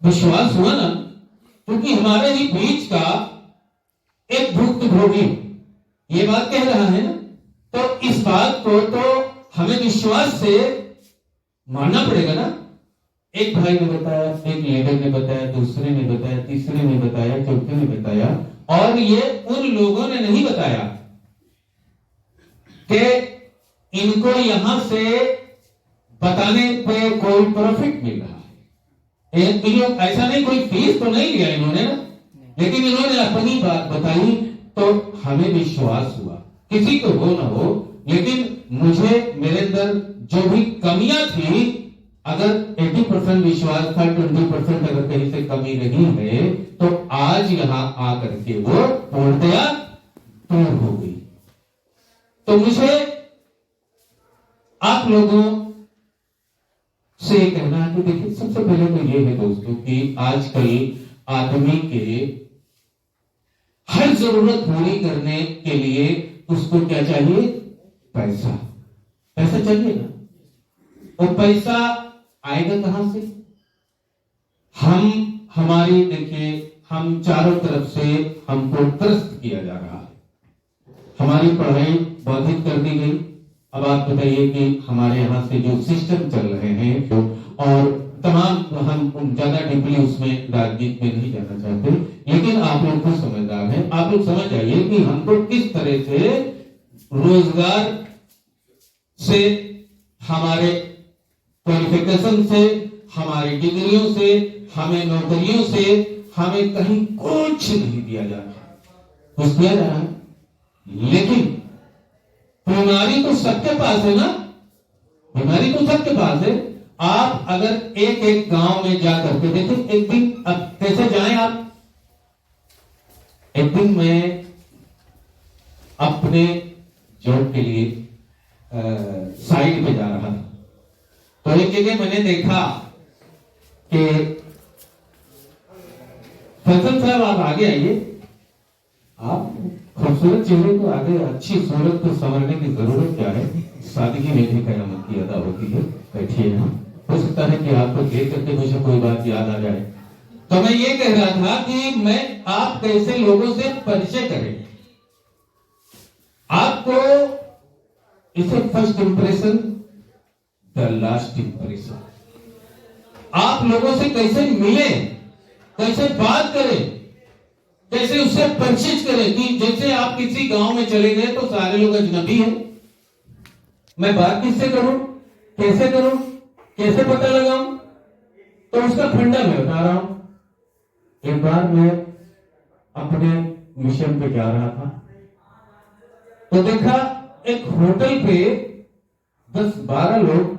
विश्वास हुआ ना, क्योंकि हमारे ही बीच का एक भुक्तभोगी ये बात कह रहा है ना, तो इस बात को तो हमें विश्वास से मानना पड़ेगा ना। एक भाई ने बताया, एक लीडर ने बताया, दूसरे ने बताया, तीसरे ने बताया, चौथे ने बताया, और ये उन लोगों ने नहीं बताया कि इनको यहां से बताने पे कोई प्रॉफिट मिल रहा है। ऐसा नहीं, कोई फीस तो नहीं लिया इन्होंने ना, लेकिन इन्होंने अपनी बात बताई तो हमें विश्वास हुआ। किसी को हो ना हो, लेकिन मुझे मेरे अंदर जो भी कमियां थी, अगर 80% विश्वास था, 20% अगर कहीं से कमी नहीं है, तो आज यहां आकर के वो पूर्णतया दूर हो गई। तो मुझे आप लोगों से कहना है कि देखिए, सबसे पहले तो ये है दोस्तों कि आजकल आदमी के हर जरूरत पूरी करने के लिए उसको क्या चाहिए? पैसा। पैसा चाहिए ना। वो पैसा आएगा कहां से? हमारी देखिए, हम चारों तरफ से हमको त्रस्त किया जा रहा है। हमारी पढ़ाई बाधित कर दी गई। अब आप बताइए कि हमारे यहाँ से जो सिस्टम चल रहे हैं, और तमाम, हम ज्यादा डीपली उसमें राजनीति में नहीं जाना चाहते, लेकिन आप लोग को समझदार हैं, आप लोग समझ जाइए कि हमको किस तरह से रोजगार से, हमारे क्वालिफिकेशन से, हमारी डिग्रियों से, हमें नौकरियों से, हमें कहीं कुछ नहीं दिया जा रहा, कुछ दिया जा रहा है। लेकिन बीमारी तो सबके पास है ना, बीमारी तो सबके पास है। आप अगर एक एक गांव में जाकर के देखें, एक दिन, अब कैसे जाएं आप? एक दिन मैं अपने जॉब के लिए साइड पे जा रहा था, तो एक जगह मैंने देखा कि फैसल साहब आप आगे आइए, आप खूबसूरत चेहरे को आगे, अच्छी सूरत को संवरने की जरूरत क्या है? सादगी में भी कयामत की अदा होती है। बैठिए ना, हो सकता है कि आपको देख करके मुझे कोई बात याद आ जाए। तो मैं ये कह रहा था कि मैं, आप कैसे लोगों से परिचय करें, आपको इसे first impression the last impression, आप लोगों से कैसे मिले, कैसे बात करें, कैसे उससे परिचित करें। कि जैसे आप किसी गांव में चले गए तो सारे लोग अजनबी हैं, मैं बात किससे करूं, कैसे करूं, कैसे पता लगाऊं, तो उसका फंडा मैं बता रहा हूं। एक बार मैं अपने मिशन पे जा रहा था, तो देखा एक होटल पे 10-12 लोग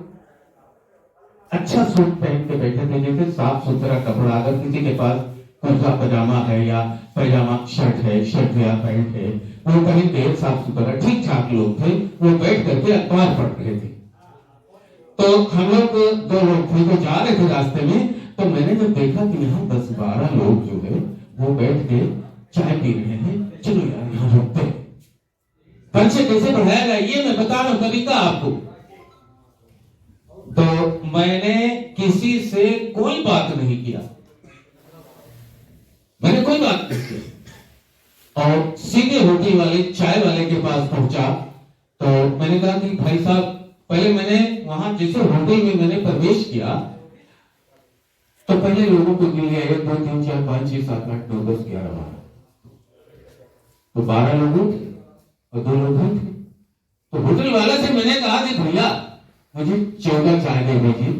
अच्छा सूट पहन के बैठे थे, जैसे साफ सुथरा कपड़ा। अगर किसी के पास कुर्ता पजामा है या पैजामा शर्ट है, शर्ट या पैंट है, वो कहीं देर साफ सुथरा ठीक ठाक लोग थे, वो बैठ करके अखबार पढ़ रहे थे। तो हम लोग 2 लोग थे जो जा रहे थे रास्ते में, तो मैंने जब देखा कि यहाँ 10-12 लोग जो है वो बैठ के चाय पी रहे हैं, चलो यार यहाँ रुकते हैं। परिचय कैसे बढ़ाया जाए ये मैं बता रहा हूं तरीका आपको। तो मैंने किसी से कोई बात नहीं किया, मैंने कोई बात नहीं किया, और सीधे होटल वाले, चाय वाले के पास पहुंचा। तो मैंने कहा कि भाई साहब, पहले मैंने वहां जैसे होटल में मैंने प्रवेश किया, तो पहले लोगों को गिन लिया, 1 2 3 4 5 6 7 8 9 10 11 12, तो 12 लोग थे और 2 लोग थे। तो होटल वाला से मैंने कहा कि भैया मुझे 14 चाय दे दीजिए।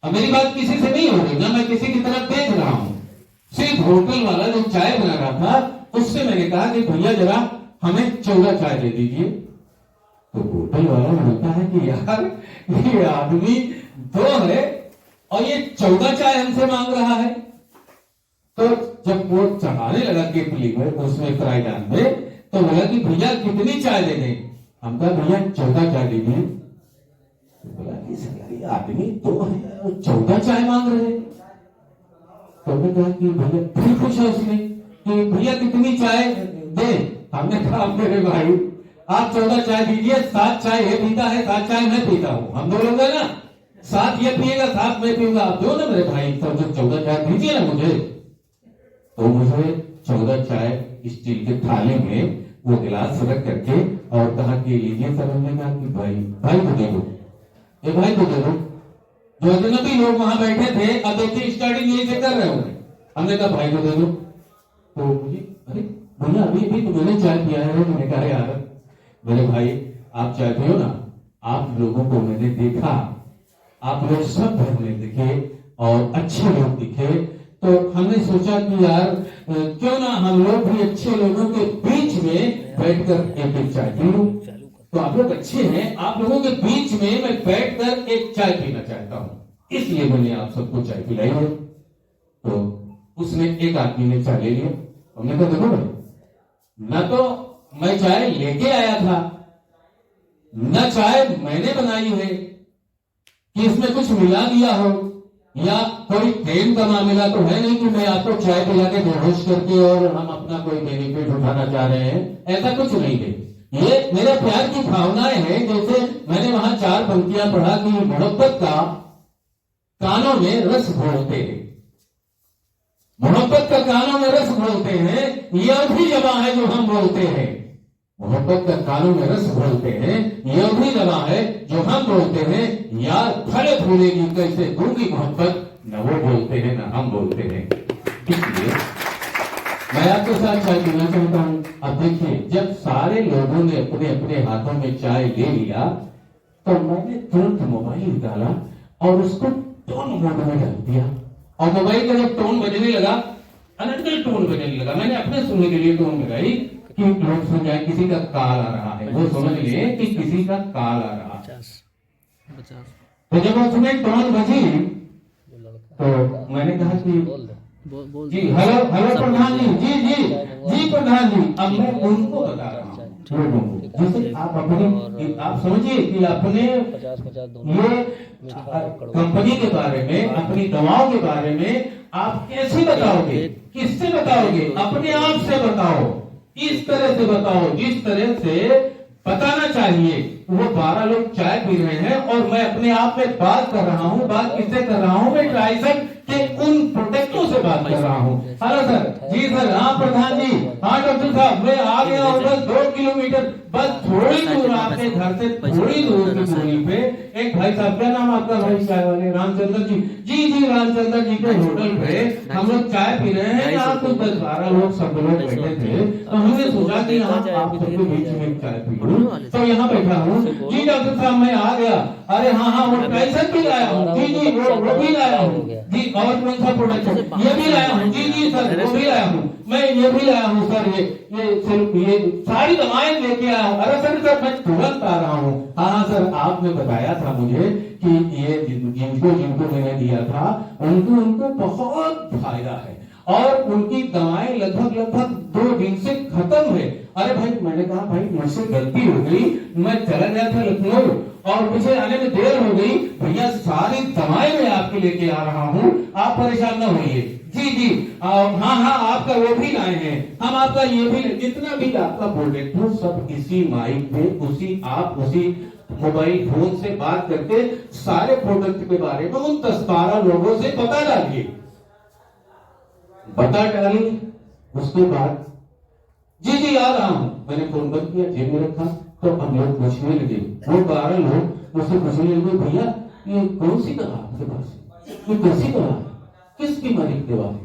अब मेरी बात किसी से नहीं हो रही ना, मैं किसी की तरफ देख रहा हूं, सिर्फ होटल वाला जो चाय बना रहा था उससे मैंने कहा कि भैया जरा हमें 14 चाय दे दीजिए। तो होटल वाला बोलता है कि यार ये आदमी 2 है और ये 14 चाय हमसे मांग रहा है। तो जब वो चढ़ाने लगा केतली में, उसमें फ्राई पैन में, तो बोला कि भैया कितनी चाय दे दें? हम कहा भैया 14 चाय दीजिए। बोला कि आदमी 2 है और 14 चाय मांग रहे हैं। तो हमने कहा कि भैया, फिर पूछा उसने कि भैया कितनी चाय दे? हमने कहा मेरे भाई आप 14 चाय दीजिए, 7 चाय ये पीता है, 7 चाय मैं पीता हूं, हम 2 लोग हैं ना, साथ ये पिएगा साथ मैं पीऊंगा, आप दो ना मेरे भाई, तो जो 14 चाय दीजिए ना मुझे। तो मुझे 14 चाय स्टील के थाली में वो गिलास रख करके और कहा कि लीजिए सर। हमने कहा कि भाई को दे दो, ये भाई को दे दो। जो अजनबी लोग वहां बैठे थे, अब देखिए स्टार्टिंग यही से कर रहे होंगे। हमने कहा भाई को दे दो। तो मुझे अरे भैया अभी तो मैंने चाय पिया है। मैंने कहा यार मेरे भाई आप चाय पियो ना, आप लोगों को मैंने देखा, आप लोग सब भरने दिखे और अच्छे लोग दिखे, तो हमने सोचा कि यार क्यों ना हम लोग भी अच्छे लोगों के बीच में बैठकर एक एक चाय पी लूं। तो आप लोग अच्छे हैं, आप लोगों के बीच में मैं बैठकर एक चाय पीना चाहता हूं, इसलिए मैंने आप सबको चाय पिलाई है। तो उसने एक आदमी ने चाय ले लिया। हमने कहा देखो भाई, न तो मैं चाय लेके आया था, न चाय मैंने बनाई है कि इसमें कुछ मिला दिया हो, या कोई प्रेम का मामला तो है नहीं कि मैं आपको चाय पिला के बेहोश करके और हम अपना कोई बेनिफिट उठाना चाह रहे हैं, ऐसा कुछ नहीं है। ये मेरे प्यार की भावनाएं हैं। जैसे मैंने वहां 4 पंक्तियां पढ़ा कि मोहब्बत का कानों में रस घोलते हैं, मोहब्बत का कानों में रस घोलते हैं, यह भी जबा है जो हम बोलते हैं। मोहब्बत का कानों में रस घोलते हैं, यह भी जबा है जो हम बोलते हैं। यार फले फूलेगी कैसे दूंगी मोहब्बत, न वो बोलते हैं न हम बोलते हैं। इसलिए मैं आपके साथ चाय पीना चाहता हूं। अब देखिए, जब सारे लोगों ने अपने अपने हाथों में चाय ले लिया, तो मैंने तुरंत मोबाइल निकाला और उसको टोन मोड में डाल दिया। और मोबाइल का जब टोन बजने लगा, अनंत टोन बजने लगा, मैंने अपने सुनने के लिए टोन लगाई कि लोग सुन जाए किसी का कॉल आ रहा है, वो समझ लिए कि किसी का कॉल आ रहा है। तो जब उसमें टोन बजी, तो मैंने कहा कि जी हेलो प्रधान जी, जी प्रधान जी। अब मैं उनको बता रहा हूँ लोगों को, जैसे आप अपने आप समझिए कि अपने ये कंपनी के बारे में, अपनी दवाओं के बारे में आप कैसे बताओगे, किससे बताओगे? अपने आप से बताओ, इस तरह से बताओ जिस तरह से बताना चाहिए। वो 12 लोग चाय पी रहे हैं और मैं अपने आप में बात कर रहा हूँ। बात किससे कर रहा हूँ? मैं ट्राइसन के उन प्रोटेक्टों से बात कर रहा हूँ। हेलो सर, जी सर, हाँ प्रधान जी, हाँ डॉक्टर साहब, मैं आ गया हूँ, बस 2 किलोमीटर, बस थोड़ी दूर, आपके घर से थोड़ी दूर की दूरी पे एक भाई साहब, क्या नाम आपका भाई चाय वाले? रामचंद्र जी। जी रामचंद्र जी के होटल पे हम लोग चाय पी रहे हैं। यहाँ कुछ 10-12 लोग सब लोग बैठे थे, तो हमने सोचा कि यहाँ आप सबके बीच में चाय पी लूं, तो यहाँ बैठा हूँ। जी डॉक्टर साहब, मैं आ गया। अरे हाँ, वो ट्राइसन भी लाया हूँ। जी वो भी लाया हूँ जी। और कौन सा प्रोडक्ट है? ये भी लाया हूँ। जी सर, वो भी लाया हूँ। मैं ये भी लाया हूँ सर, ये सारी दवाएं लेके आया हूँ। अरे सर मैं तुरंत आ रहा हूँ। हाँ सर, आपने बताया था मुझे कि ये जिनको मैंने दिया था उनको बहुत फायदा है और उनकी दवाएं लगभग 2 दिन से खत्म है। अरे भाई, मैंने कहा भाई मुझसे गलती हो गई, मैं चला गया था लखनऊ और मुझे आने में देर हो गई। भैया सारी दवाएं मैं आपके लेके आ रहा हूँ, आप परेशान न होइए। जी हाँ, आपका वो भी लाए हैं, हम आपका ये भी, जितना भी आपका प्रोडक्ट हो सब इसी माइक पे, उसी मोबाइल फोन से बात करके सारे प्रोडक्ट के बारे में उन 10-12 लोगों से बता डालिए। उसके बाद जी आ रहा हूं, मैंने फोन बंद किया, जेब में रखा। तो हम लोग पूछने लगे, वो 12 लोग मुझसे पूछने लगे, भैया ये कौन सी दवा आपके पास, ये कैसी दवा है, किस बीमारी की दवा है?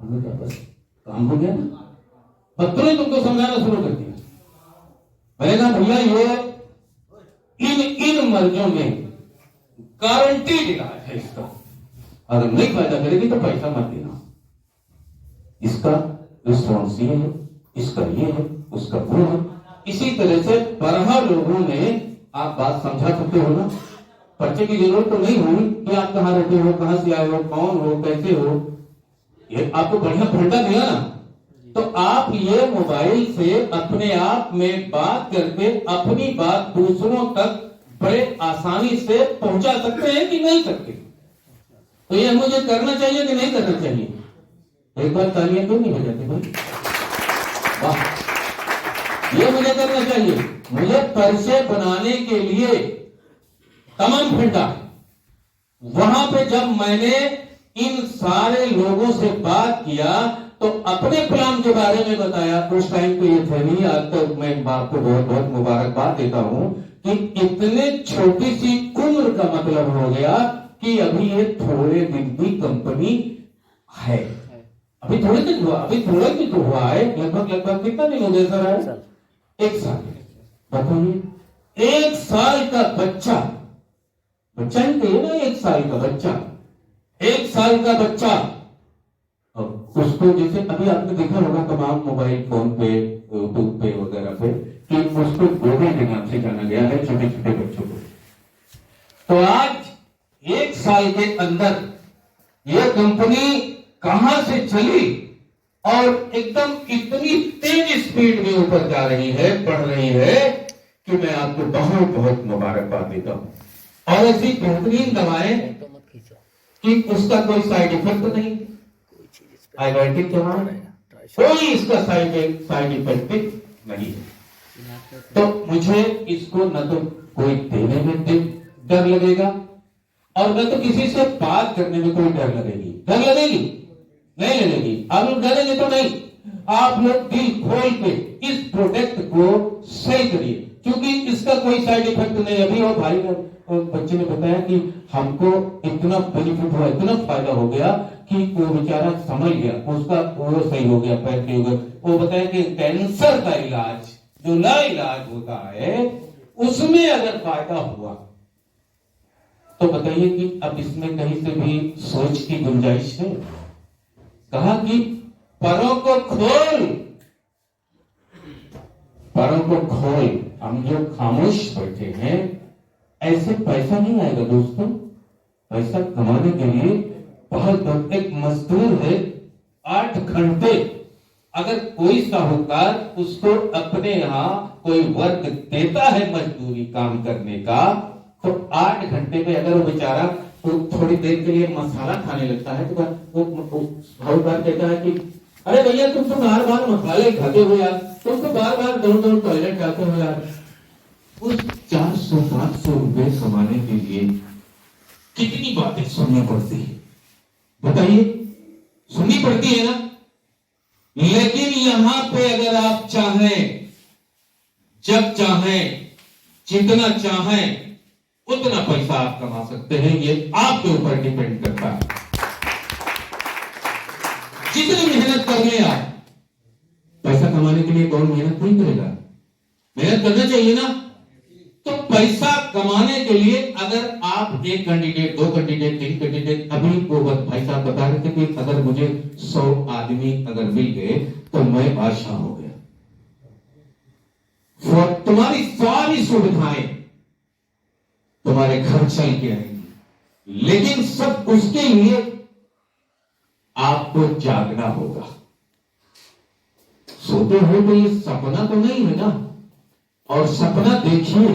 हमने कहा बस काम हो गया ना, पत्रों ने तुमको समझाना शुरू कर दिया। मैंने कहा भैया ये इन मर्जों में गारंटीड इलाज है इसका, अगर नहीं फायदा करेगी तो पैसा मत देना। इसका रिस्पॉन्स ये है, इसका ये है, उसका वो है। इसी तरह से 12 लोगों ने आप बात समझा सकते हो ना। पर्चे की जरूरत तो नहीं हुई कि आप कहाँ रहते हो, कहाँ से आए हो, कौन हो, कैसे हो। ये आपको बढ़िया फंडा दिया ना, तो आप ये मोबाइल से अपने आप में बात करके अपनी बात दूसरों तक बड़े आसानी से पहुंचा सकते हैं कि नहीं सकते? तो ये मुझे करना चाहिए कि नहीं करना चाहिए? एक बार तालियां क्यों नहीं हो जाती भाई? वाह, ये मुझे करना चाहिए। मुझे पर्चे बनाने के लिए तमाम फंडा, वहां पे जब मैंने इन सारे लोगों से बात किया तो अपने प्लान के बारे में बताया। उस टाइम पे ये थे नहीं, आज तो मैं आपको बहुत बहुत मुबारकबाद देता हूं कि इतने छोटी सी उम्र का मतलब हो गया कि अभी ये थोड़े दिन की कंपनी है। अभी थोड़े दिन हुआ, अभी थोड़ा दिन तो हुआ है, लगभग लगभग कितना दिन हो गया सर? है 1 साल। बताइए 1 साल का बच्चा, बच्चा ही कहिए ना, 1 साल का बच्चा, 1 साल का बच्चा, उसको जैसे अभी आपने देखा होगा तमाम मोबाइल फोन पे, यूट्यूब पे वगैरह पे कि उसको गूगल के नाम से जाना गया है छोटे छोटे बच्चों को। तो आज 1 साल के अंदर यह कंपनी कहां से चली और एकदम इतनी तेज स्पीड में ऊपर जा रही है, बढ़ रही है कि मैं आपको बहुत बहुत मुबारकबाद देता हूं। और ऐसी बेहतरीन दवाएं कि उसका कोई साइड इफेक्ट नहीं, आयुर्वेदिक दवाएं कोई इसका साइड इफेक्ट नहीं है। तो मुझे इसको न तो कोई देने में डर लगेगा और न तो किसी से बात करने में कोई डर लगेगी। डर लगेगी नहीं लगेगी? आप लोग डरेंगे तो नहीं। आप लोग दिल खोल के इस प्रोडक्ट को सही करिए, क्योंकि इसका कोई साइड इफेक्ट नहीं। अभी वो भाई ने, बच्चे ने बताया कि हमको इतना बेनिफिट हुआ, इतना फायदा हो गया कि वो बेचारा समझ गया, उसका वो सही हो गया, पैर सही हो गया। वो बताया कि कैंसर का इलाज जो लाइलाज होता है उसमें अगर फायदा हुआ तो बताइए कि अब इसमें कहीं से भी सोच की गुंजाइश है? कहा कि परों को खोल, परों को खोल। हम जो खामोश बैठे हैं, ऐसे पैसा नहीं आएगा दोस्तों। पैसा कमाने के लिए बहुत एक मजदूर है 8 घंटे, अगर कोई साहूकार उसको अपने यहां कोई वर्क देता है मजदूरी काम करने का, तो 8 घंटे में अगर वो बेचारा वो थोड़ी देर के लिए मसाला खाने लगता है तो वो साहूकार कहता है कि अरे भैया तुम तो बार बार मसाले खाते हो यार, तुम तो बार बार दौड़ दौड़ टॉयलेट जाते हो यार। उस 400-500 रुपए कमाने के लिए कितनी बातें सुननी पड़ती है, बताइए? सुननी पड़ती है ना। लेकिन यहां पे अगर आप चाहें, जब चाहें, जितना चाहें उतना पैसा आप कमा सकते हैं। ये आपके ऊपर डिपेंड करता है। जितनी मेहनत कर ले आप, पैसा कमाने के लिए कौन मेहनत नहीं करेगा? मेहनत करना चाहिए ना। तो पैसा कमाने के लिए अगर आप 1 कैंडिडेट, 2 कैंडिडेट, 3 कैंडिडेट, अभी वो भाई साहब बता रहे थे कि अगर मुझे 100 आदमी अगर मिल गए तो मैं बादशाह हो गया। तुम्हारी सारी सुविधाएं तुम्हारे घर चल के आएंगी, लेकिन सब उसके लिए आपको जागना होगा। सोते हो तो ये सपना तो नहीं है ना। और सपना देखिए,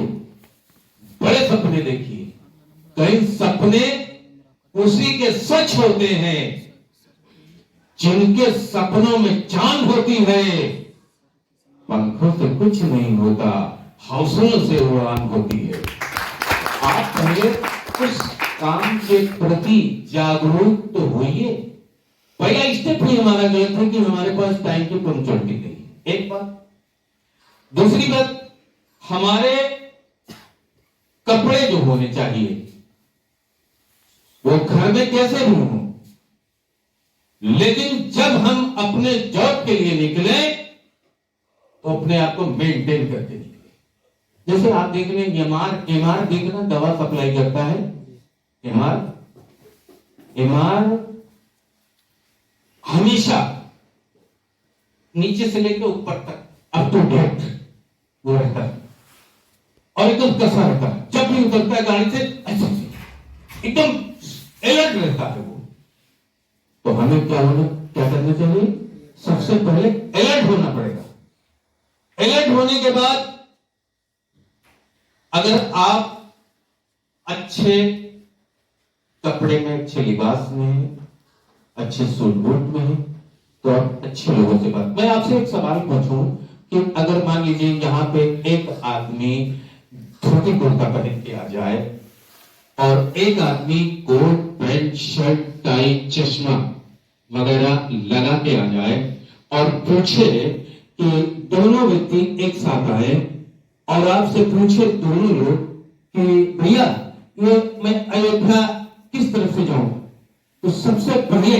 बड़े सपने देखिए। कई सपने उसी के सच होते हैं जिनके सपनों में जान होती है। पंखों से कुछ नहीं होता, हौसलों से उड़ान होती है। आप पहले उस काम के प्रति जागरूक तो होइए। पहला स्टेप ही हमारा गलत है कि हमारे पास टाइम की पंक्चुअलिटी नहीं है, एक बात। दूसरी बात, हमारे कपड़े जो होने चाहिए वो घर में कैसे भी हों, लेकिन जब हम अपने जॉब के लिए निकले तो अपने आप को मेंटेन करके निकले। जैसे आप देख लें, एमआर देखना दवा सप्लाई करता है। एमआर हमेशा नीचे से लेकर ऊपर तक अप टू डेट वो रहता है और एकदम कसा रहता है। जब भी उतरता है गाड़ी से ऐसे एकदम अलर्ट रहता है वो। तो हमें क्या करना चाहिए? सबसे पहले अलर्ट होना पड़ेगा। अलर्ट होने के बाद अगर आप अच्छे कपड़े में, अच्छे लिबास में, अच्छे सूट बूट में हैं, तो आप अच्छे लोगों से बात। मैं आपसे एक सवाल पूछूं कि अगर मान लीजिए यहां पे एक आदमी धोती कुर्ता पहन के आ जाए और एक आदमी कोट पैंट शर्ट टाई चश्मा वगैरह लगा के आ जाए और पूछे कि दोनों व्यक्ति एक साथ आए और आपसे पूछे दोनों लोग कि भैया ये मैं अयोध्या किस तरफ से जाऊं, तो सबसे पहले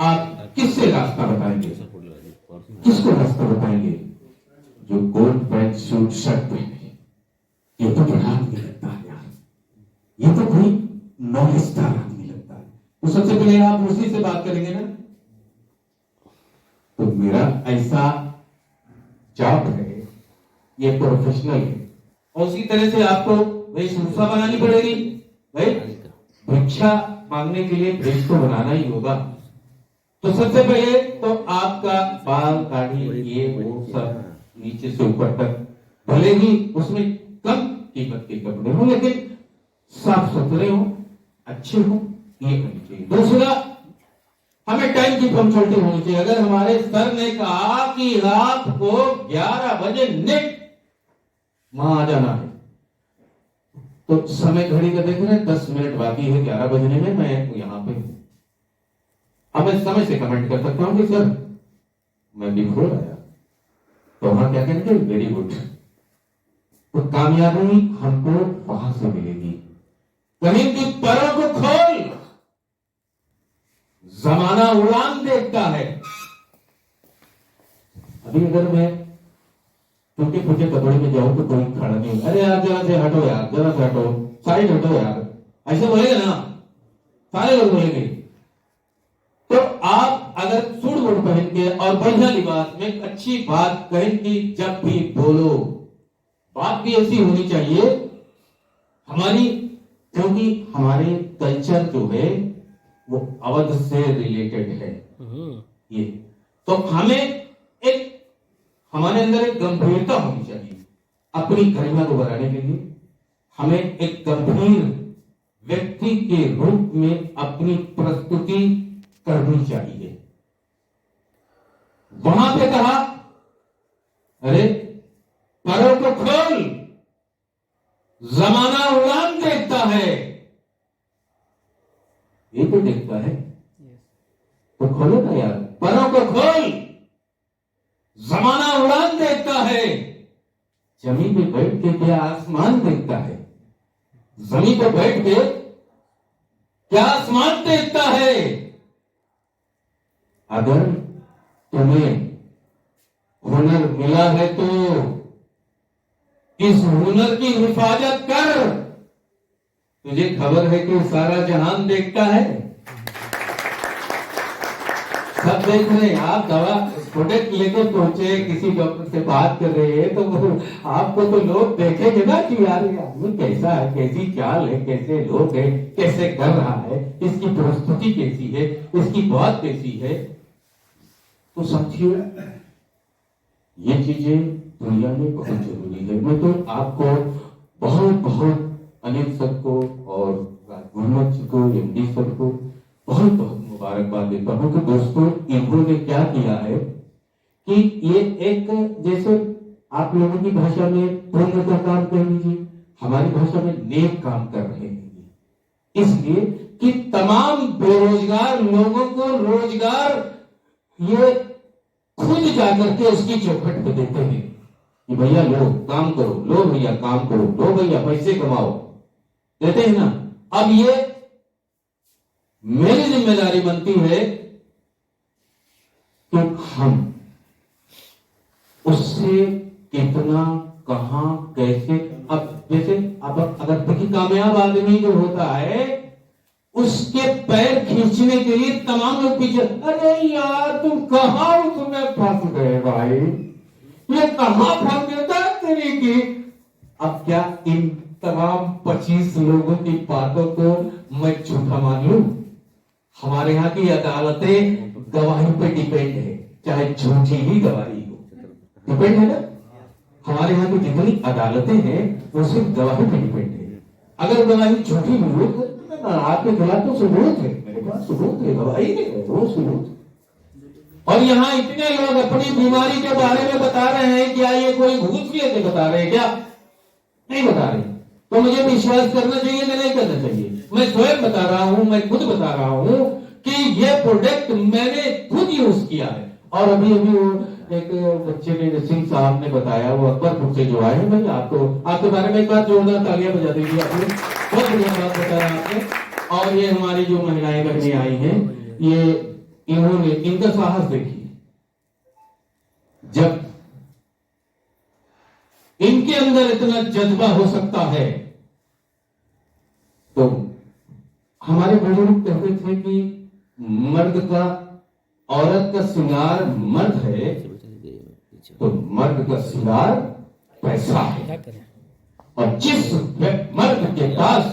आप किससे रास्ता बताएंगे? किसको रास्ता बताएंगे? जो कोट पैंट सूट शर्ट पहने। ये तो बड़ा आदमी लगता है यार, ये तो कोई नॉलेजदार आदमी लगता है, तो सबसे पहले आप उसी से बात करेंगे ना। तो मेरा ऐसा जॉब है, ये प्रोफेशनल है, और उसी तरह से आपको वेशभूषा बनानी पड़ेगी भाई। भिक्षा मांगने के लिए वेश तो बनाना ही होगा। तो सबसे पहले तो आपका बाल दाढ़ी ये वो सब नीचे से ऊपर तक, भले ही उसमें कम कीमत के कपड़े हो लेकिन साफ सुथरे हो, अच्छे हो, ये होनी चाहिए। दूसरा, हमें टाइम की पंक्चुअलिटी होनी चाहिए। अगर हमारे सर ने कहा कि आपको 11 बजे नेट वहां आ जाना है, तो समय घड़ी का देख रहे हैं 10 मिनट बाकी है 11 बजने में, मैं यहां पे हूं। अब मैं समय से कमेंट कर सकता हूं कि सर मैं बिफोर आया, तो वहां क्या कहेंगे? Very good. तो कामयाबी हमको वहां से मिलेगी। कहेंगे परों को खोल, जमाना उड़ान देखता है। अभी अगर मैं टूटे फूटे कपड़े में जाऊं तो कोई खड़ा नहीं, अरे यार जरा से हटो यार, जरा से हटो, साइड हटो यार, ऐसे बोलेगा ना, सारे लोग बोलेंगे। तो आप अगर सूट बूट पहन के और बढ़िया लिबास में अच्छी बात कहेंगे, जब भी बोलो बात भी ऐसी होनी चाहिए हमारी, क्योंकि हमारे कल्चर जो है वो अवध से रिलेटेड है ये। तो हमें एक हमारे अंदर एक गंभीरता होनी चाहिए अपनी गरिमा को बढ़ाने के लिए। हमें एक गंभीर व्यक्ति के रूप में अपनी प्रस्तुति करनी चाहिए। वहां पे कहा, अरे परों को खोल, जमाना उड़ान देखता है। ये तो देखता है, तो खोलो ना यार, परों को खोल, जमाना उड़ान देखता है। जमीन पे बैठ के क्या आसमान देखता है? जमीन पे बैठ के क्या आसमान देखता है? अगर तुम्हें हुनर मिला है तो इस हुनर की हिफाजत कर। तुझे खबर है कि सारा जहान देखता है, सब देख रहे हैं। आप दवा प्रोडक्ट लेकर पहुंचे, किसी डॉक्टर से बात कर रहे हैं, तो वो आपको तो लोग देखेंगे ना कि यार ये आदमी कैसा है, कैसी चाल है, कैसे लोग है, कैसे कर रहा है, इसकी प्रस्तुति कैसी है, इसकी बात कैसी है। तो साथियों, ये चीजें दुनिया में बहुत जरूरी है। मैं तो आपको बहुत बहुत अनिल सर को और मोहम्मद जी को, एमडी सर को बहुत बहुत मुबारकबाद देता हूं कि दोस्तों इन्होंने क्या किया है कि ये एक, जैसे आप लोगों की भाषा में पुण्य का काम कह लीजिए, हमारी भाषा में नेक काम कर रहे हैं, इसलिए कि तमाम बेरोजगार लोगों को रोजगार ये खुद जाकर के उसकी चौखट पे देते हैं कि भैया लो काम करो, लो भैया काम करो, लो भैया पैसे कमाओ, देते हैं ना। अब ये मेरी जिम्मेदारी बनती है कि हम उससे कितना, कहां, कैसे। अब जैसे अब अगर देखिए कामयाब आदमी जो होता है उसके पैर खींचने के लिए तमाम लोग पीछे, अरे यार तुम कहां उसमें फंस गए भाई, ये कहां फंस गया तेरी की। अब क्या इन तमाम 25 लोगों की बातों को मैं झूठा मान लूं? हमारे यहाँ की अदालतें गवाही पे डिपेंड है, चाहे झूठी ही गवाही हो, डिपेंड है ना। हमारे यहाँ की जितनी अदालतें हैं वो सिर्फ गवाही पे डिपेंड है। अगर गवाही झूठी मिली तो आपके खिलाफ तो सबूत है, मेरे पास सबूत है, गवाही नहीं है, वो सबूत। और यहाँ इतने लोग अपनी बीमारी के बारे में बता रहे हैं, क्या ये कोई घूस लेके बता रहे हैं? क्या नहीं बता रहे। तो मुझे विश्वास करना चाहिए कि नहीं करना चाहिए? मैं स्वयं बता रहा हूं, मैं खुद बता रहा हूं कि यह प्रोडक्ट मैंने खुद यूज किया है। और अभी अभी वो एक बच्चे ने, सिंह साहब ने बताया, वो अकबरपुर से जो आए हैं, भाई आपके बारे में एक बार जोरदार तालियां बजा दीजिए आपने, बहुत बढ़िया बात बताया आपने। और ये हमारी जो महिलाएं बहनें आई हैं, ये इन्होंने, इनका साहस देखिए, जब इनके अंदर इतना जज्बा हो सकता है, तो हमारे बुजुर्ग कहते थे कि मर्द का, औरत का श्रृंगार मर्द है, तो मर्द का श्रृंगार पैसा है। और जिस मर्द के पास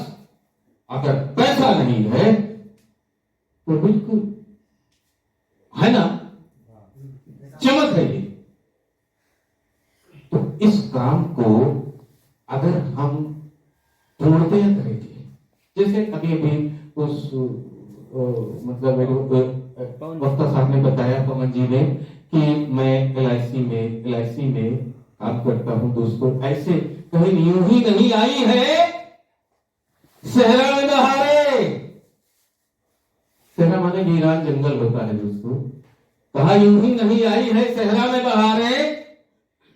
अगर पैसा नहीं है, तो बिल्कुल है ना, चमक है ये। तो इस काम को अगर हम तोड़ते रहेंगे, जैसे अभी अभी उस मतलब मेरे वक्ता साहब ने बताया, पवन जी ने, कि मैं एलआईसी में काम करता हूं दोस्तों। ऐसे कहीं यूं ही नहीं आई है सहरा में बहारे। सहरा माने वीरान जंगल होता है दोस्तों। कहा यूं ही नहीं आई है सहरा में बहारे,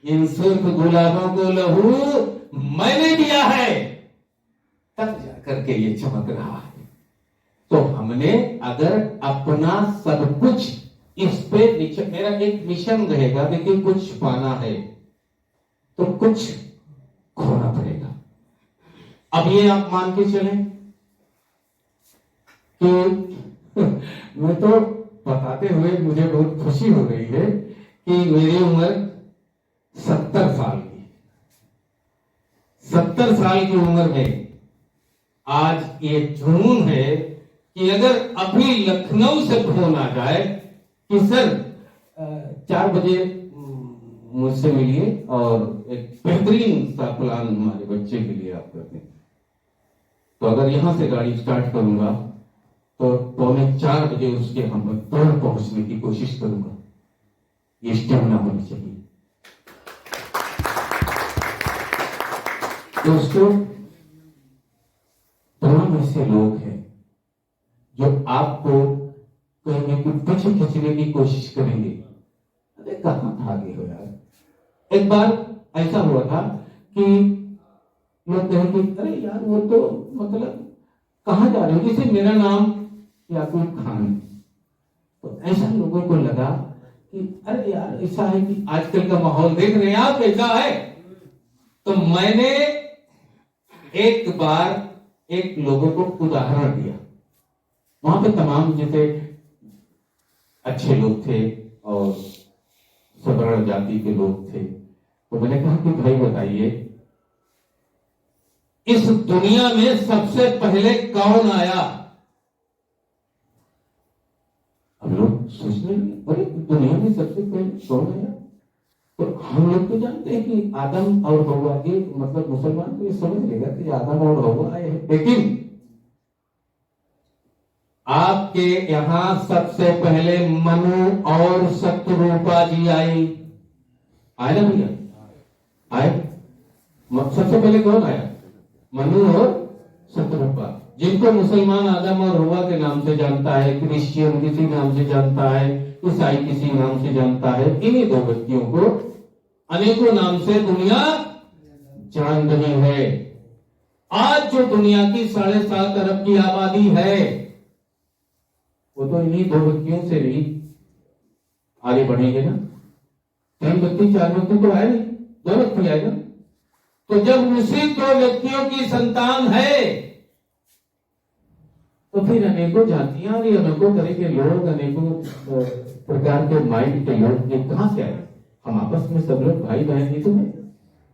इन सुर्ख गुलाबों को लहू मैंने दिया है, तब जाकर के ये चमक रहा है। तो हमने अगर अपना सब कुछ इस पे, मेरा एक मिशन रहेगा, देखिए कुछ पाना है तो कुछ खोना पड़ेगा। अब ये आप मान के चलें कि मैं तो बताते हुए मुझे बहुत खुशी हो रही है कि मेरी उम्र 70 साल की, 70 साल की उम्र में आज ये जुनून है कि अगर अभी लखनऊ से फोन आ जाए कि सर 4 बजे मुझसे मिलिए और एक बेहतरीन सा प्लान हमारे बच्चे के लिए आप कर दें, तो अगर यहां से गाड़ी स्टार्ट करूंगा तो 3:45 बजे उसके हम तोड़ पहुंचने की कोशिश करूंगा। ये स्टेमिना होनी चाहिए दोस्तों। दोनों ऐसे लोग हैं जो आपको कहेंगे कि पीछे खींचने की कोशिश करेंगे, अरे कहां भागे हो यार। एक बार ऐसा हुआ था कि लोग कहेंगे अरे यार वो तो मतलब कहां जा रहे हो, जैसे मेरा नाम याकूब खान, तो ऐसा लोगों को लगा कि अरे यार ऐसा है कि आजकल का माहौल देख रहे हैं आप कैसा है। तो मैंने एक बार एक लोगों को उदाहरण दिया, वहां पे तमाम जैसे अच्छे लोग थे और सवर्ण जाति के लोग थे, तो मैंने कहा कि भाई बताइए इस दुनिया में सबसे पहले कौन आया। अब लोग सोचने लगे अरे दुनिया में सबसे पहले कौन आया, तो हम लोग तो जानते हैं कि आदम और हव्वा, एक मतलब मुसलमान तो ये समझ लेगा कि आदम और हव्वा आए हैं, लेकिन आपके यहां सबसे पहले मनु और शत्रुपा जी आई, आए ना भैया, आए। सबसे पहले कौन आया? मनु और शत्रुपा, जिनको मुसलमान आदम और हव्वा के नाम से जानता है, क्रिश्चियन किसी नाम से जानता है, ईसाई किसी नाम से जानता है। इन्हीं दो व्यक्तियों को अनेकों नाम से दुनिया जान रही है। आज जो दुनिया की 7.5 अरब की आबादी है, वो तो इन्हीं दो व्यक्तियों से भी आगे बढ़ेंगे ना। 3 व्यक्ति 4 व्यक्ति तो आए नहीं, 2 व्यक्ति आएगा। तो जब उसी 2 व्यक्तियों की संतान है, तो फिर अनेकों जातियां और अनेकों तरह के लोग, अनेकों प्रकार के माइंड के लोग ये कहां से आए? हम आपस में सब लोग भाई बहन ही तो है।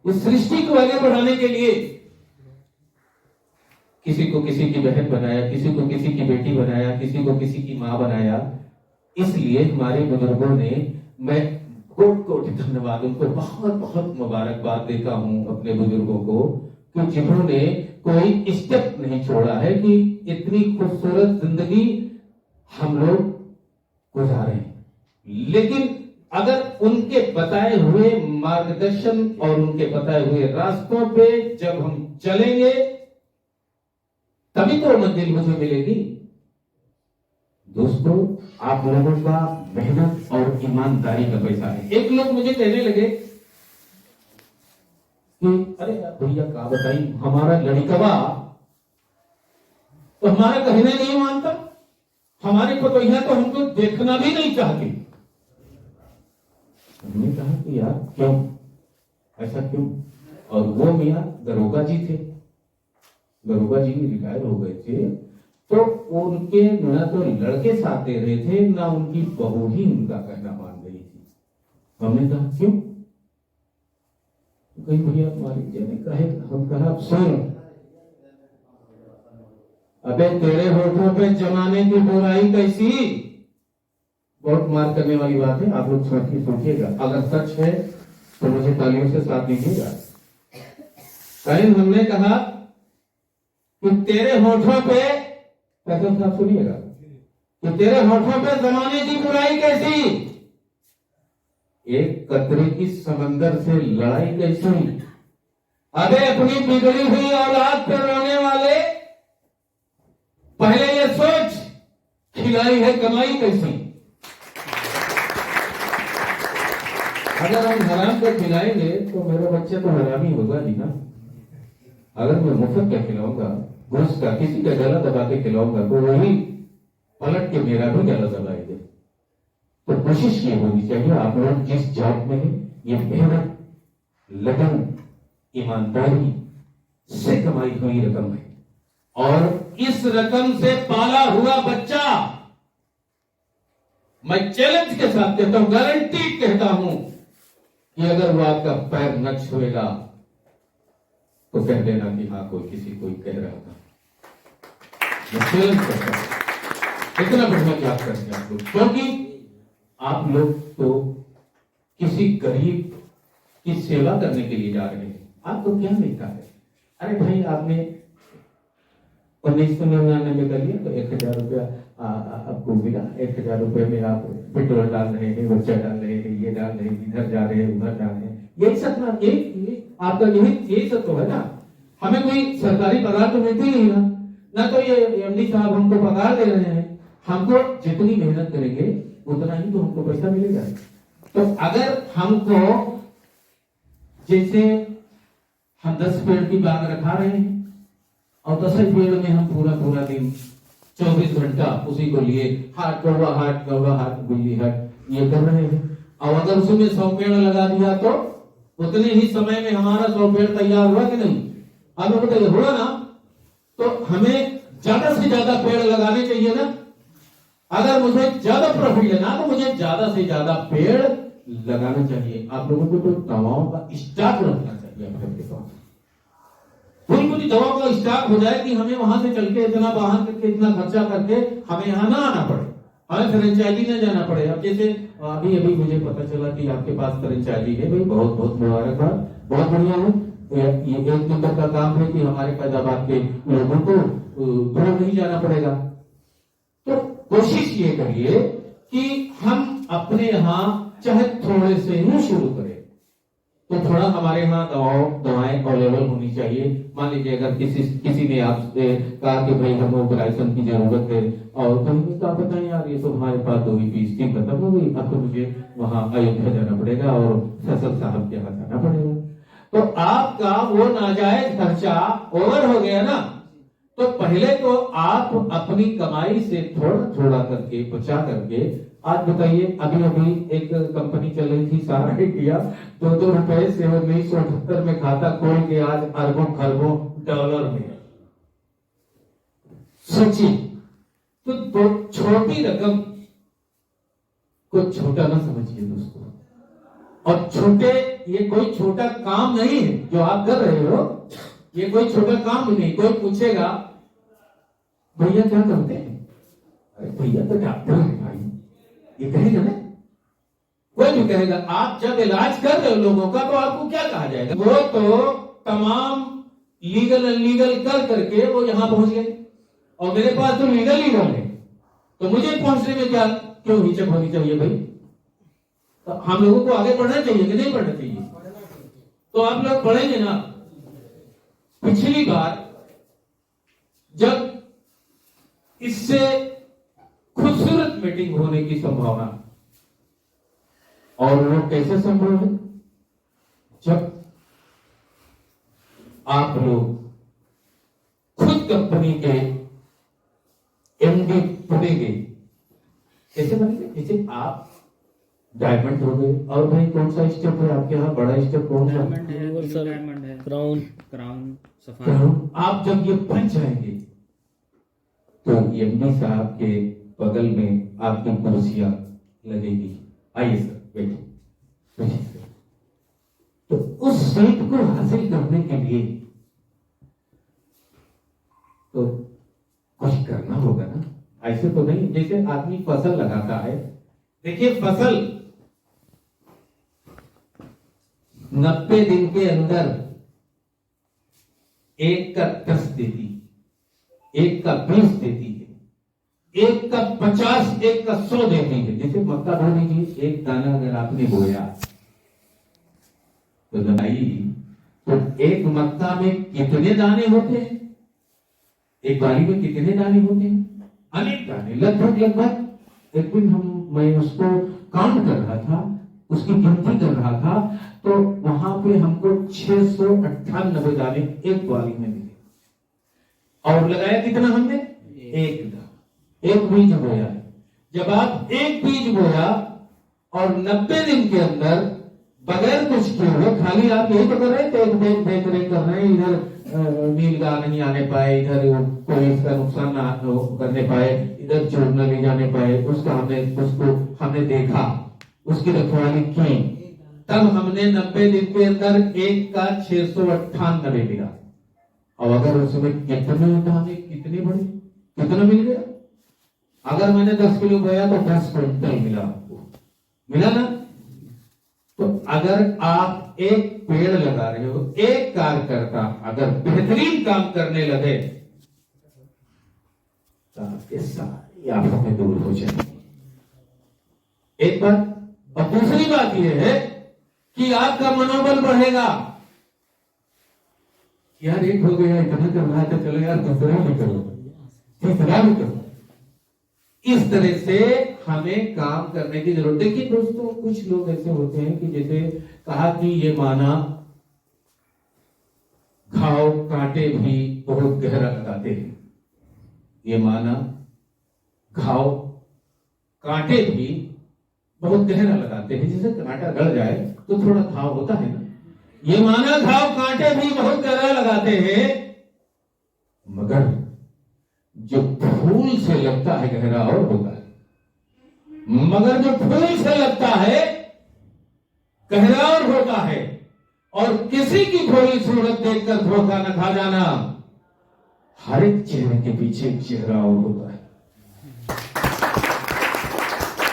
इस सृष्टि को आगे बढ़ाने के लिए किसी को किसी की बहन बनाया, किसी को किसी की बेटी बनाया, किसी को किसी की मां बनाया। इसलिए हमारे बुजुर्गों ने, मैं कोट कोट धन्यवाद, उनको बहुत बहुत मुबारकबाद देता हूं अपने बुजुर्गों को, कि जिन्होंने कोई स्टेप नहीं छोड़ा है कि इतनी खूबसूरत जिंदगी हम लोग गुजारे। लेकिन अगर उनके बताए हुए मार्गदर्शन और उनके बताए हुए रास्तों पे जब हम चलेंगे तभी तो मंजिल मुझे मिलेगी। दोस्तों, आप लोगों का मेहनत और ईमानदारी का पैसा है। एक लोग मुझे कहने लगे कि अरे भैया क्या बताई, हमारा लड़कवा तो हमारा कहना नहीं मानता, हमारे पतोहिया तो हमको देखना भी नहीं चाहती। हमने कहा कि यार क्यों, ऐसा क्यों? और वो मियाँ दरोगा जी थे, दरोगा जी रिटायर हो गए थे, तो उनके न तो लड़के साथ दे रहे थे, ना उनकी बहू ही उनका कहना मान रही थी। हमने कहा क्यों? कहीं भैया मालिक जी ने कहे, हम कहा सुन, अबे तेरे होठों पे जमाने की बुराई कैसी। बहुत मार करने वाली बात है, आप लोग सोचिएगा, अगर सच है तो मुझे तालियों से साथ दीजिएगा। कहीं हमने कहा कि तेरे होठों पे, कैसे साहब सुनिएगा, कि तेरे होठों पे जमाने की बुराई कैसी, एक कतरे की समंदर से लड़ाई कैसी। अबे अपनी बिगड़ी हुई औलाद पर रोने वाले, पहले ये सोच खिलाई है कमाई कैसी। अगर हम हराम को खिलाएंगे तो मेरा बच्चा तो हरामी होगा ही ना। अगर मैं मुफ्त का खिलाऊंगा, घूस का, किसी का गला दबा के खिलाऊंगा तो वही पलट के मेरा भी गला दबाएंगे। तो कोशिश ये होनी चाहिए, आप लोग जिस जॉब में है, ये मेहनत, लगन, ईमानदारी से कमाई हुई रकम है, और इस रकम से पाला हुआ बच्चा, मैं चैलेंज के साथ कहता हूं, गारंटी कहता हूं कि अगर वो आपका पैर न छुएगा तो कह देना कि हाँ कोई कह रहा था। मैं चैलेंज करता हूं, इतना बढ़िया याद करते आप लोग, क्योंकि आप लोग तो किसी गरीब की सेवा करने के लिए जा रहे हैं। आपको क्या मिलता है? अरे भाई, आपने 1999 में कर लिया तो 1000 रुपया आपको मिला। 1000 रुपये में आप पेट्रोल डाल रहे हैं, बच्चा डाल रहे हैं, ये डाल रहे हैं, इधर जा रहे हैं, उधर जा रहे हैं, यही सब ना, ये आपका यही सब तो है ना। हमें कोई सरकारी पगार तो मिलती नहीं ना तो ये एमडी साहब हमको पगार दे रहे हैं। हमको जितनी मेहनत करेंगे उतना ही तो हमको पैसा मिलेगा। तो अगर हमको, जैसे हम 10 पेड़ की बाग रखा रहे हैं और 10 पेड़ में हम पूरा दिन 24 घंटा उसी को लिए हाथ कौवा बिल्ली हाथ ये कर रहे हैं, और अगर उसमें 100 पेड़ लगा दिया तो उतने ही समय में हमारा 100 पेड़ तैयार हुआ कि नहीं? आप लोग बताइए, हुआ ना? तो हमें ज्यादा से ज्यादा पेड़ लगाने चाहिए ना। अगर मुझे ज्यादा प्रॉफिट लेना तो मुझे ज्यादा से ज्यादा पेड़ लगाना चाहिए। आप लोगों को तो दवाओं का स्टॉक रखना चाहिए अपने पास। पूरी दवाओं का स्टॉक हो जाए कि हमें वहां से चल के इतना बाहर करके इतना खर्चा करके हमें यहाँ ना आना पड़े, हमें फ्रेंचाइजी न जाना पड़े। अब जैसे अभी मुझे पता चला कि आपके पास फ्रेंचाइजी है, भाई बहुत बहुत मुबारकबाद, बहुत बढ़िया है। ये एक नंबर का काम है कि हमारे फैजाबाद के लोगों को दूर नहीं जाना पड़ेगा। तो कोशिश ये करिए कि हम अपने यहाँ चाहे थोड़े से ही शुरू करें। तो थोड़ा हमारे यहाँ दवाएं अवेलेबल होनी चाहिए। मान लीजिए अगर किसी ने आपसे कहा कि भाई हमें ऑपरेशन की जरूरत है, और कहीं का पता नहीं यार, ये तो हमारे पास 2 ही फीस की खत्म हो गई, अब तो मुझे वहां अयोध्या जाना पड़ेगा और फैसल साहब के यहाँ जाना पड़ेगा। तो आपका वो नाजायज खर्चा ओवर हो गया ना। तो पहले तो आप अपनी कमाई से थोड़ा करके बचा करके, आज बताइए, अभी एक कंपनी चल रही थी सारा इंडिया, 2 रुपए से 1978 में खाता खोल के आज अरबों खरबों डॉलर में। सोचिए, तो छोटी रकम को छोटा ना समझिए दोस्तों। और ये कोई छोटा काम नहीं है जो आप कर रहे हो, ये कोई छोटा काम नहीं। कोई पूछेगा भैया क्या करते हैं, अरे भैया तो डॉक्टर है भाई, ये कहेगा ना, कोई भी कहेगा। आप जब इलाज कर रहे हो लोगों का तो आपको क्या कहा जाएगा? वो तो तमाम लीगल अनलीगल कर करके वो यहां पहुंच गए, और मेरे पास तो लीगल है, तो मुझे पहुंचने में क्या क्यों हिचक होनी चाहिए भाई? तो हम लोगों को आगे बढ़ना चाहिए कि नहीं बढ़ना चाहिए? तो आप लोग बढ़ेंगे ना? पिछली बार जब इससे खूबसूरत मीटिंग होने की संभावना, और वो कैसे संभव है? जब आप लोग खुद कंपनी के एमडी बनेंगे। कैसे बनेंगे? जैसे आप डायमंड हो गए, और भाई कौन सा स्टेप है आपके यहाँ? बड़ा स्टेप कौन सा? डायमंड है, क्राउन, सफारी। क्राउन। आप जब ये बन जाएंगे तो एमडी साहब के बगल में आपकी कुर्सियां लगेगी। आइए सर, बैठिए। तो उस सीट को हासिल करने के लिए तो कुछ करना होगा ना? ऐसे तो नहीं जैसे आदमी फसल लगाता है। देखिए, फसल 90 दिन के अंदर एक का 10 देती, एक का 20 देती है, एक का 50, एक का 100 देती है। जैसे मक्का बो लीजिए, एक दाना अगर आपने बोया तो लगाई, तो एक मक्का में कितने दाने होते हैं? एक बारी में कितने दाने होते हैं? अनेक दाने, लगभग एक दिन मैं उसको काउंट कर रहा था, उसकी गिनती कर रहा था, तो वहां पे हमको 698 दाने एक बारी में मिले। और लगाया कितना हमने? एक दाना, एक बीज बोया। जब आप एक बीज बोया और 90 दिन के अंदर बगैर कुछ किए हुए, खाली आप यही तो कर रहे थे, देख रेख कर रहे हैं, इधर नीलगाय नहीं आने पाए, इधर कोई इसका नुकसान ना करने पाए, इधर चोर न ले जाने पाए, उसको हमने देखा, उसकी रखवाली की। तब हमने 90 दिन के अंदर एक का 698 मिला। और अगर उसमें कितने दाने, कितने बड़े, कितना मिल गया? अगर मैंने 10 किलो बोया तो 10 क्विंटल मिला आपको, मिला ना? तो अगर आप एक पेड़ लगा रहे हो, एक कार्यकर्ता अगर बेहतरीन काम करने लगे तो आपके सारी आफतें दूर हो जाएंगी। एक बात। और दूसरी बात यह है कि आपका मनोबल बढ़ेगा। यार एक हो गया, इतना कर रहा था, चलो यार दूसरा भी करो, तीसरा भी करो। इस तरह से हमें काम करने की जरूरत। देखिए दोस्तों, कुछ लोग ऐसे होते हैं कि जैसे कहा कि ये माना घाव कांटे भी बहुत गहरा लगाते हैं। ये माना घाव कांटे भी बहुत गहरा लगाते हैं। जैसे कांटा गड़ जाए तो थोड़ा घाव होता है ना। ये माना घाव कांटे भी बहुत गहरा लगाते हैं, मगर जो फूल से लगता है गहरा और होता है। मगर जो फूल से लगता है गहरा और होता है। और किसी की भोली सूरत देखकर धोखा न खा जाना। हर एक चेहरे के पीछे एक चेहरा और होता है।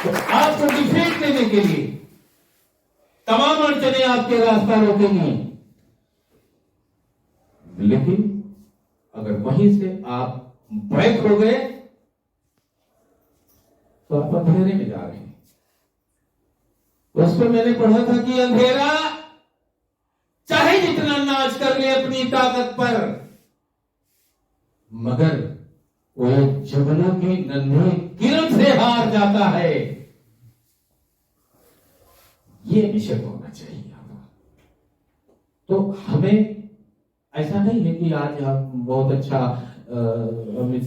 तो आपको डिफीट देने के लिए तमाम अड़चने आपके रास्ता रोकेंगी, लेकिन अगर वहीं से आप बैक हो गए तो आप अंधेरे में जा रहे हैं। उस पर मैंने पढ़ा था कि अंधेरा चाहे जितना नाच कर ले अपनी ताकत पर, मगर वो जबना की नन्हे किरण से हार जाता है। ये विषय होना चाहिए। तो हमें ऐसा नहीं है कि आज हम बहुत अच्छा अनिल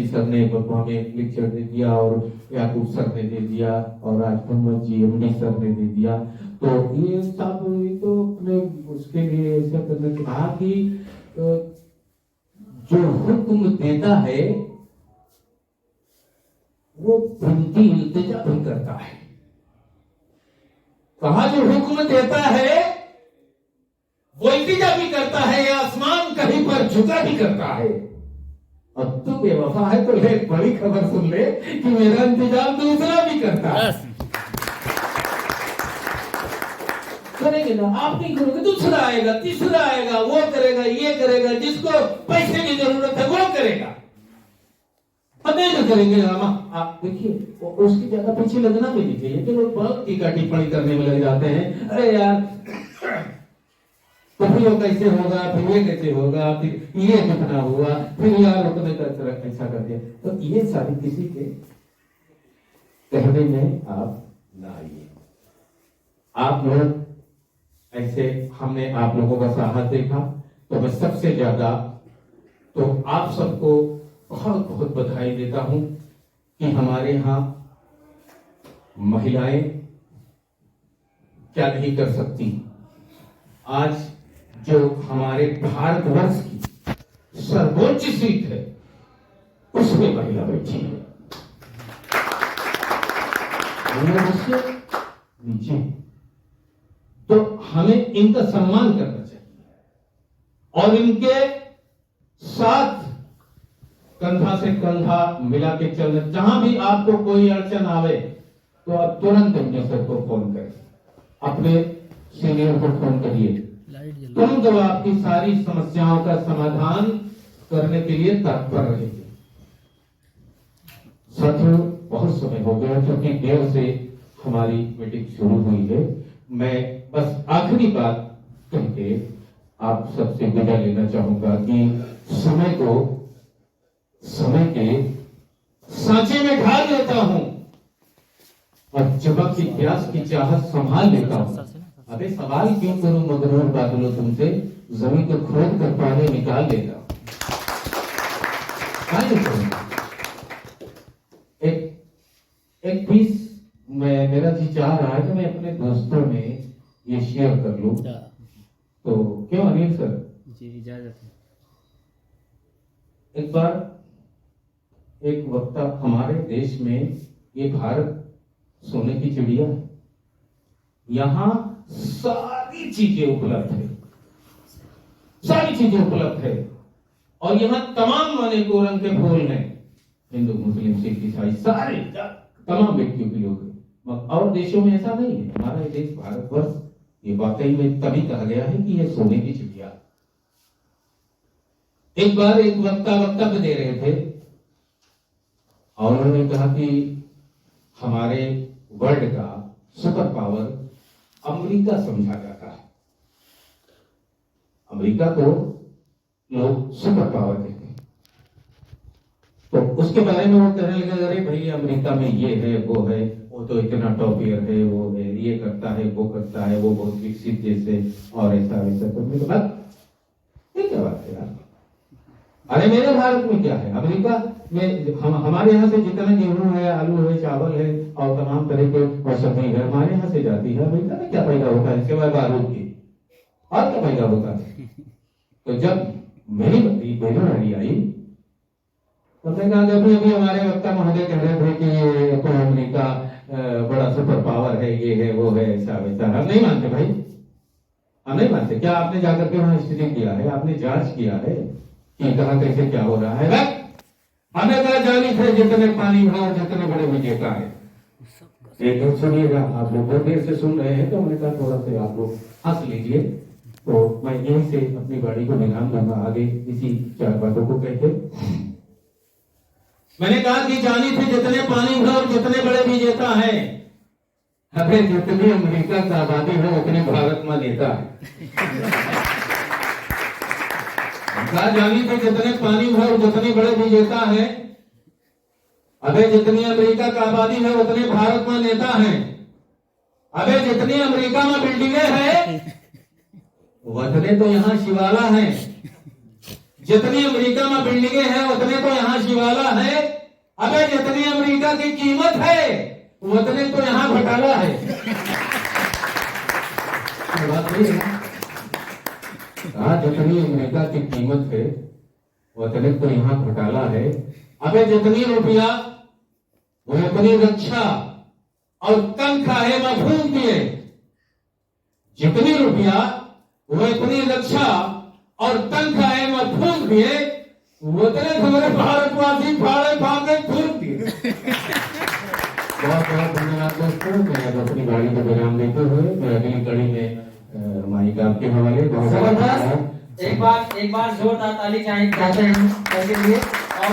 सर ने हमें लेक्चर दे दिया और याकूब सर ने दे दिया और आज मोहम्मद जी एमडी सर ने दे दिया, तो ये सब तो अपने उसके लिए ऐसा करना कहा कि जो हुक्म देता है वो बिनती इल्तिजा भी करता है। कहा जो हुक्म देता है वो इल्तिजा भी करता है, या आसमान कहीं पर झुका भी करता है। अब तू बेवफा है तो एक बड़ी खबर सुन ले कि मेरा इंतजाम दूसरा भी करता है। करेंगे ना, आप नहीं करोगे दूसरा आएगा, तीसरा आएगा, वो करेगा, ये करेगा, जिसको पैसे की जरूरत है वो करेगा। हम नहीं करेंगे। आप देखिए उसकी ज्यादा पीछे लगना भी नहीं चाहिए कि लोग बहुत टीका टिप्पणी करने में लग जाते हैं। अरे यार तो फिर वो कैसे होगा, फिर ये कैसे होगा, फिर ये कितना हुआ, फिर यार उतने का ऐसा कर दिया। तो ये सारी किसी के कहने में आप ना आइए। आप लोग ऐसे, हमने आप लोगों का साहस देखा, तो मैं सबसे ज्यादा तो आप सबको बहुत बहुत बधाई देता हूं कि हमारे यहां महिलाएं क्या नहीं कर सकती। आज जो हमारे भारतवर्ष की सर्वोच्च सीट है उसमें महिला बैठी है, उससे नीचे। तो हमें इनका सम्मान करना चाहिए और इनके साथ कंधा से कंधा मिला के चलना। जहां भी आपको कोई अड़चन आवे तो आप तुरंत अपने सर को फोन करें, अपने सीनियर को फोन करिए, तुरंत वो आपकी सारी समस्याओं का समाधान करने के लिए तत्पर रहेंगे। साथियों, बहुत समय हो गया क्योंकि देर से हमारी मीटिंग शुरू हुई है। मैं बस आखिरी बात कह के आप सबसे विदा लेना चाहूंगा कि समय के सांचे में ढाल लेता हूं और चमक की प्यास की चाहत संभाल लेता हूं। अबे सवाल क्यों करूं मगरूर बादलों तुमसे, जमीन को खोद कर पानी निकाल लेता। एक पीस मेरा जी चाह रहा है कि मैं अपने दोस्तों में ये शेयर कर लूं, तो क्यों अनिल सर? जी इजाजत है। एक बार एक वक्ता, हमारे देश में ये भारत सोने की चिड़िया है, यहां सारी चीजें उपलब्ध है, सारी चीजें उपलब्ध है और यहां तमाम अनेकों रंग के फूल हैं, हिंदू मुस्लिम सिख ईसाई सारे तमाम व्यक्तियों के लोग हैं। और देशों में ऐसा नहीं है। हमारा ये देश भारतवर्ष ये वाकई में तभी कहा गया है कि ये सोने की चिड़िया। एक बार एक वक्तव्य दे रहे थे और उन्होंने कहा कि हमारे वर्ल्ड का सुपर पावर अमेरिका समझा जाता है। अमेरिका को लोग सुपर पावर कहते हैं। तो उसके बारे में वो कहने लगे, अरे भाई अमेरिका में ये है वो है, वो तो इतना टॉपियर है, वो है, ये करता है वो करता है, वो बहुत विकसित देश है और ऐसा वैसा। तो मेरे बात ये क्या बात है यार? अरे मेरे भारत में क्या है? अमेरिका में हमारे यहाँ से जितना गेहूं है, आलू है, चावल है और तमाम तरह के औषधि है हमारे यहाँ से जाती है। अमेरिका में क्या पैदा होता है सिवाय बारूद की? और क्या पैदा होता है? तो जब मेरी बेरोजगारी आई तो मैं कहा, अभी अभी हमारे वक्ता महोदय कह रहे थे कि ये तो अमेरिका बड़ा सुपर पावर है, ये है वो है, ऐसा वैसा। हम नहीं मानते भाई, हम नहीं मानते। क्या आपने जाकर के वहां स्टडी किया है? आपने जांच किया है कि कहां कैसे क्या हो रहा है? हमें कहा जानी थे जितने पानी भरा जितने बड़े विजेता है। एक सुनिएगा, आप लोग बहुत देर से सुन रहे हैं तो हमने कहा थोड़ा सा आप लोग हंस लीजिए। तो मैं यहीं से अपनी गाड़ी को विराम दूंगा, आगे इसी 4 बातों को कहते। मैंने कहा कि जानी थी जितने पानी भरा और जितने बड़े विजेता है। अबे जितनी अमेरिका का आबादी है उतने भारत में नेता है। कहा जानी थी जितने पानी भरा और जितने बड़े विजेता है। अबे जितनी अमेरिका का आबादी है उतने भारत में नेता है। अबे जितनी अमेरिका में बिल्डिंगें हैं उतने तो यहाँ शिवाला है। जितनी अमेरिका में बिल्डिंगें हैं उतने तो यहाँ शिवाला है। अबे जितनी अमेरिका की कीमत है उतने तो यहाँ घोटाला है। बात नहीं है? जितनी अमेरिका की कीमत है उतने तो यहाँ घोटाला है। अबे जितनी रुपया वो अपनी रक्षा और तनख्वाह है मफहूम दिए। जितनी रुपया वो अपनी रक्षा और तनख्वाह है मफहूम दिए, उतने हमारे भारतवासी फाड़े फाड़े थूक दिए। बहुत बहुत धन्यवाद दोस्तों। मैं अब अपनी गाड़ी को विराम देते हुए मैं अगली कड़ी में माइक आपके हवाले। एक बार जोरदार ताली चाहते हैं लिए और